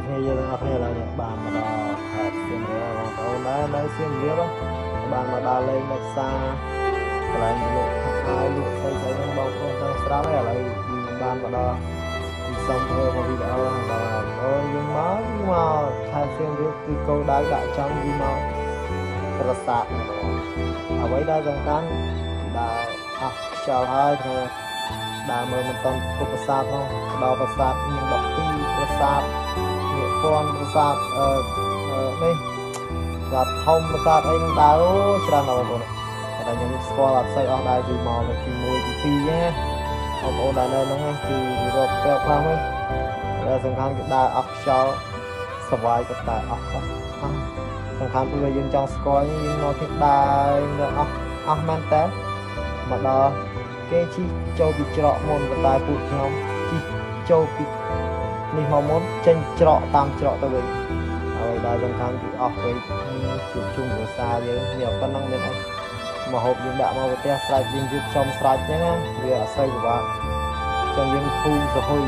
គ្នាយើងអស់គ្នាឡើយបានមកដល់ខេត្តសៀមរាបបងប្អូនដែរនៅសៀមរាបបានមកដល់លេងនៅផ្សារកន្លែងលក់អាយលក់ស្អីហ្នឹងបងប្អូនទាំងស្រាប់ហើយឥឡូវបានមកដល់ពីសុំធ្វើមកវីដេអូហ្នឹងបងប្អូនយើងមកខេត្តសៀមរាបគឺគោលដៅដាក់ចង់យីមកប្រាសាទហ្នឹងបងអ្វីដែលសំខាន់ដែលអស់ខ្យល់ហើយធ្វើដើរមើលមិនតាន់គប់ប្រាសាទផងដល់ប្រាសាទមាន12ប្រាសាទមានពាន់ប្រាសាទនេះប្រាសាទធំប្រាសាទអីនឹងដើរអូច្រើនណាស់បងប្អូនតែខ្ញុំស្គាល់អត់សូវអស់ដែរគឺមកនៅទី1ទី2ណាបងប្អូនដែលនៅហ្នឹងគឺរកផ្ទះខ្លះហ្នឹងតែសំខាន់គឺដើរអស់ខ្យល់សប្បាយក៏តែអស់សំខាន់គឺយើងចង់ស្គាល់យើងមកទីដើរអស់មែនតើមកដល់គេជិះចូលពីច្រកមុនប៉ុន្តែពួកខ្ញុំជិះចូលពីនេះមកមុនចេញច្រកតាមច្រកទៅវិញហើយដែលសំខាន់គឺអស់ពេលជួបជុំគ្រួសារយើងមានប៉ុណ្ណឹងមានអីមកហូបយើងដាក់មកប្រទេសស្រេចយើងយឺតចំស្រេចហ្នឹងណាវាអត់សូវពិបាកចឹងយើងធូរសហុយ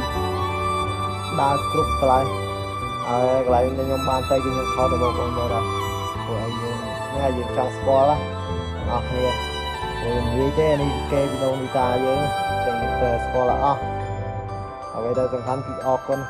ដើរគ្រប់កន្លែងហើយកន្លែងដែលខ្ញុំបានទៅគឺខ្ញុំខលទៅបងប្អូនមើលដែរព្រោះឲ្យយើងហ្នឹងយើងចង់ស្គាល់ណាអស់គ្នាយើងនិយាយទេនេះគេវីដេអូនេះតាយើងចឹងទៅស្គាល់អស់អ្វីដែលសំខាន់គឺអរគុណ